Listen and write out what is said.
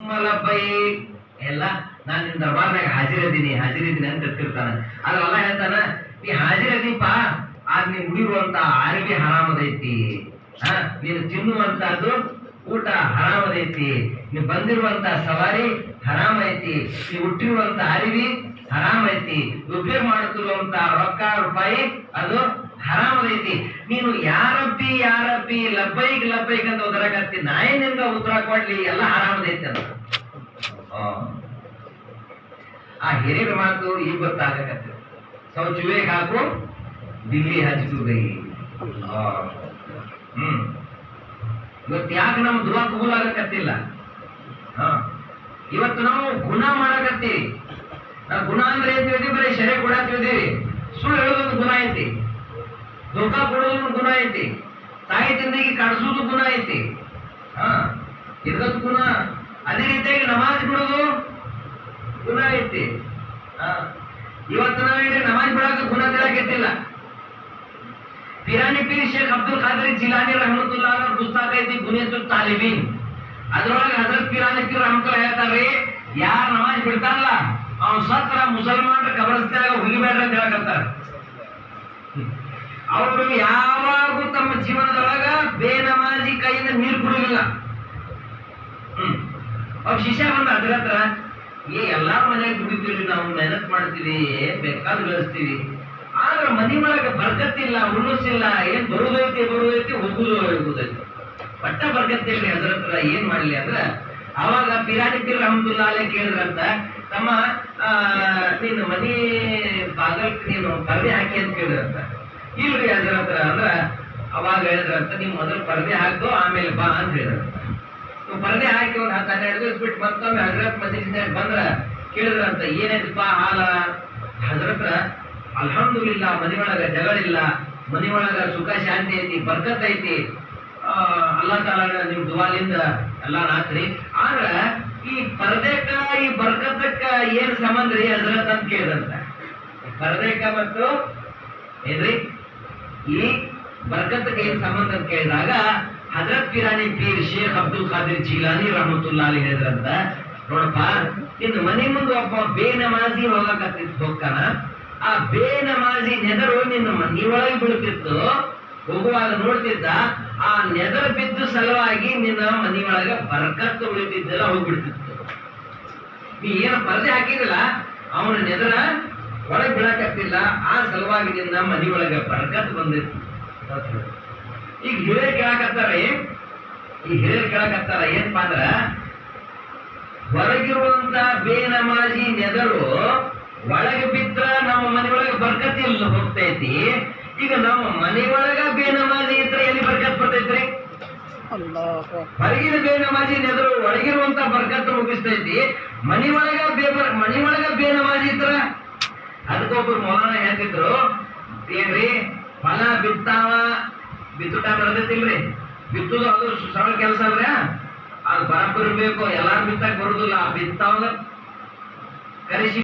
ಮಲಬೈ ಎಲ್ಲ ನಾನು ನಿನ್ನ ದರ್ಬಾರ್ನಾಗ ಹಾಜಿರದೀನಿ ಅಂತ ಹೇಳ್ತಿರ್ತಾನ. ಆದ್ರೆ ಅಲ್ಲ ಹೇಳ್ತಾನ, ನೀ ಹಾಜಿರದೀಪ ಆದ್ ನೀ ಉಡಿರುವಂತ ಅರಿವಿ ಹರಾಮದೈತಿ, ನೀನು ತಿನ್ನುವಂತದ್ದು ಊಟ ಹರಾಮದೈತಿ, ನೀ ಬಂದಿರುವಂತ ಸವಾರಿ ಹರಾಮ ಐತಿ, ನೀ ಹುಟ್ಟಿರುವಂತ ಅರಿವಿ ಹರಾಮ ಐತಿ, ಉಪಯೋಗ ಮಾಡುತ್ತಿರುವಂತ ರೊಕ್ಕ ರೂಪಾಯಿ ಅದು ಹರಾಮದೈತಿ. ನೀನು ಯಾರಬ್ಬಿ ಲಬ್ಬೈಕ್ ಅಂತ ಉದರಕತ್ತಿ, ನಾಯಿನಿಂದ ಉತ್ತರ ಕೊಡ್ಲಿ, ಎಲ್ಲ ಹರಾಮದೈತಿ ಅಂತ. ಆ ಹಿರಿಯರ ಮಾತು ಈಗ ಗೊತ್ತಾಗಕತ್ತೆ. ಶೌಚುವೇಗ್ ಹಾಕು ದಿಲ್ಲಿ ಹಚ್ಚಿತು ಗೈ. ಇವತ್ತು ಯಾಕೆ ನಮ್ ದುವಾ ಕಬೂಲ್ ಆಗಕತ್ತಿಲ್ಲ? ಇವತ್ತು ನಾವು ಗುಣ ಮಾಡಕತ್ತೀವಿ. ನಾವು ಗುಣ ಅಂದ್ರೆ ಏನ್ ತಿಳಿದೀವಿ? ಬರೀ ಶರೀರ ಕೂಡ ತಿಳಿದೀವಿ. ಸುಳ್ಳು ಹೇಳೋದೊಂದು ಗುಣ ಐತಿ, ಧೋಕಾ ಕೊಡೋದೊಂದು ಗುಣ ಐತಿ, ತಾಯಿ ತಂದೆಗೆ ಕಾಡಿಸೋದು ಗುಣ ಐತಿ, ಇರೋದು ಗುಣ. ಅದೇ ರೀತಿಯಾಗಿ ನಮಾಜ್ ಬಿಡೋದು ಗುಣ ಐತಿ. ಇವತ್ತು ನಾವೇನ್ರಿ ನಮಾಜ್ ಬಿಡಾಕ ಗುಣ ತಿಳಕತ್ತಿಲ್ಲ. ಪಿರಾನಿ ಪೀರ್ ಶೇಖ್ ಅಬ್ದುಲ್ ಖಾದರ್ ಜಿಲಾನಿ ರಹಮತುಲ್ಲಾ ಅವ್ರ ಪುಸ್ತಕ ಐತಿ ಬುನಿಯತುಲ್ ತಾಲಿಬೀನ್. ಅದ್ರೊಳಗೆ ಹಜರತ್ ಪಿರಾನಿ ಪೀರ್ ರಹಮತುಲ್ಲಾ ಹೇಳ್ತಾರ್ರಿ, ಯಾರು ನಮಾಜ್ ಬಿಡ್ತಾರಲ್ಲ ಅವ್ನು ಸತ್ರ ಮುಸಲ್ಮಾನರ ಕಬರಸ್ಥಾನ ಹುಗಿಬೇಡ್ರಿ ಅಂತ ಹೇಳಕತ್ತಾರ. ಅವರು ಯಾವಾಗೂ ತಮ್ಮ ಜೀವನದೊಳಗ ಬೇನಮಾಜಿ ಕೈಯಿಂದ ನೀರು ಕುಡಿಲಿಲ್ಲ. ಅವ್ರ ಶಿಷ್ಯ ಬಂದ ಅದ್ರ ಹತ್ರ, ಎಲ್ಲಾರ ಮನೆಯಾಗ ದುಡಿತೀವಿ, ನಾವು ಮೆಹನತ್ ಮಾಡ್ತೀವಿ, ಬೇಕಾದ್ ಗಳಿಸ್ತೀವಿ, ಆದ್ರೆ ಮನಿ ಒಳಗೆ ಬರ್ಕತ್ತಿಲ್ಲ, ಉಣ್ಣಸಿಲ್ಲ, ಏನ್ ಬರುದೈತಿ ಹೋಗುದೈತಿ, ಪಟ್ಟ ಬರ್ಕತ್ತಿಲ್ರಿ ಅದ್ರ ಹತ್ರ, ಏನ್ ಮಾಡ್ಲಿ ಅಂದ್ರ ಅವಾಗ ಪಿರಾನಿ ಪೀರ್ ರಹಮತುಲ್ಲಾ ಅಲೈಹಿ ಕೇಳಿದ್ರಂತ, ತಮ್ಮ ನೀನು ಮನಿ ಬಾಗಲ್ಕ್ ನೀನು ಪರ್ದೆ ಹಾಕಿ ಅಂತ ಕೇಳಿದ್ರಂತ. ಇಲ್ರಿ ಅದ್ರ ಹತ್ರ ಅಂದ್ರ ಅವಾಗ ಹೇಳಿದ್ರಂತ, ನೀವು ಮೊದಲು ಪರ್ದೆ ಹಾಕು ಆಮೇಲೆ ಬಾ ಅಂತ ಹೇಳಿದ್ರಂತ. ನೀವು ಪರ್ದೆ ಹಾಕಿ ಒಂದು 10-12 ದಿವಸ ಬಿಟ್ಟು ಮತ್ತೊಮ್ಮೆ ಹಜರತ್ ಮಸೀದಿನಾಗ ಬಂದ್ರ ಕೇಳಿದ್ರಂತ, ಏನೈತಿಪ್ಪ ಹಾಲ? ಹಜರತ್ರ ಅಲ್ಹಮ್ದುಲಿಲ್ಲಾ, ಮನಿಯೊಳಗ ಜಗಳಿಲ್ಲ, ಮನಿಯೊಳಗ ಸುಖ ಶಾಂತಿ ಐತಿ, ಬರ್ಕತ್ ಐತಿ, ಅಲ್ಲಾ ತಾಲ ನಿಮ್ ದುವಾಲಿಂದ ಎಲ್ಲಾ ನಾತ್ರಿ. ಆದ್ರ ಈ ಪರ್ದೆಕ್ಕ ಈ ಬರ್ಕತ್ತಕ್ಕ ಏನ್ ಸಂಬಂಧ ರೀ ಹಜರತ್ ಅಂತ ಕೇಳಿದಂತ. ಪರ್ದೆಕ್ಕ ಮತ್ತು ಏನ್ರಿ ಈ ಬರ್ಕತ್ತಕ್ಕೆ ಏನ್ ಸಂಬಂಧ ಅಂತ ಕೇಳಿದಾಗ ಹಜರತ್ ಪಿರಾನಿ ಪೀರ್ ಶೇಖ್ ಅಬ್ದುಲ್ ಖಾದರ್ ಜಿಲಾನಿ ರಹಮತುಲ್ಲಾ ಅಲೈಹಿ ಹೇಳಿದ್ರಂತ, ನೋಡಪ್ಪ, ನಿನ್ನ ಮನೆ ಮುಂದೆ ಒಬ್ಬ ಬೇನಮಾಜಿ ಹೋಗ್ತಾನ, ಆ ಬೇನಮಾಜಿ ನೆದರು ನಿನ್ನ ಮನೆಯೊಳಗೆ ಬೀಳ್ತಿತ್ತು, ಹೋಗುವಾಗ ನೋಡ್ತಿದ್ದ, ಆ ನೆದರ ಬಿದ್ದು ಸಲುವಾಗಿ ನಿನ್ನ ಮನೆಯೊಳಗ ಬರ್ಕತ್ತು ಉಳಿತಿದ್ದೆಲ್ಲ ಹೋಗ್ಬಿಡ್ತಿತ್ತು. ನೀ ಏನ ಪರ್ದೆ ಹಾಕಿದಿಲ್ಲ, ಅವನ ನೆದರ ಒಳಗೆ ಬೀಳಕತ್ತಿಲ್ಲ, ಆ ಸಲುವಾಗಿ ನಿನ್ನ ಮನೆಯೊಳಗ ಬರ್ಕತ್ ಬಂದಿತ್ತು. ಈಗ ಹಿರಿಯರು ಕೇಳಕತ್ತಾರ ಏನಪ್ಪಾ ಅಂದ್ರ, ಹೊರಗಿರುವಂತ ಬೇನಮಾಜಿ ನೆದರು ಒಳಗೆ ಬಿದ್ರ ನಮ್ಮ ಮನೆಯೊಳಗೆ ಬರ್ಕತ್ ಇಲ್ಲ ಹೋಗ್ತೈತಿ. ಈಗ ನಮ್ಮ ಮನೆಯೊಳಗ ಬೇನಮಾಜಿ ಇದ್ರ ಎಲ್ಲಿ ಬರ್ಕತ್ ಬರ್ತೈತ್ರಿ? ಹೊರಗಿನ ಬೇನಮಾಜಿ ನೆದರು ಒಳಗಿರುವಂತ ಬರ್ಕತ್ ಮುಗಿಸ್ತೈತಿ, ಮನೆಯೊಳಗ ಬೇನಮಾಜಿ ಇದ್ರ. ಅದಕ್ಕೊಬ್ರು ಮೌಲಾನ ಹೇಳ್ತಿದ್ರು, ಏನ್ರಿ ಹೊಲ ಬಿತ್ತಾವ, ಬಿತ್ತು ಟೈಮ್ ಬರ್ತೈತಿಲ್ರಿ, ಬಿತ್ತುದು ಅದು ಸರಳ ಕೆಲಸ ಅಲ್ರಿ, ಅದು ಬರಬ್ಬರಿರ್ಬೇಕು, ಎಲ್ಲಾರು ಬಿತ್ತಾಕ ಬರುದಿಲ್ಲ. ಬಿತ್ತಾವಾಗ ಕರೆಸಿ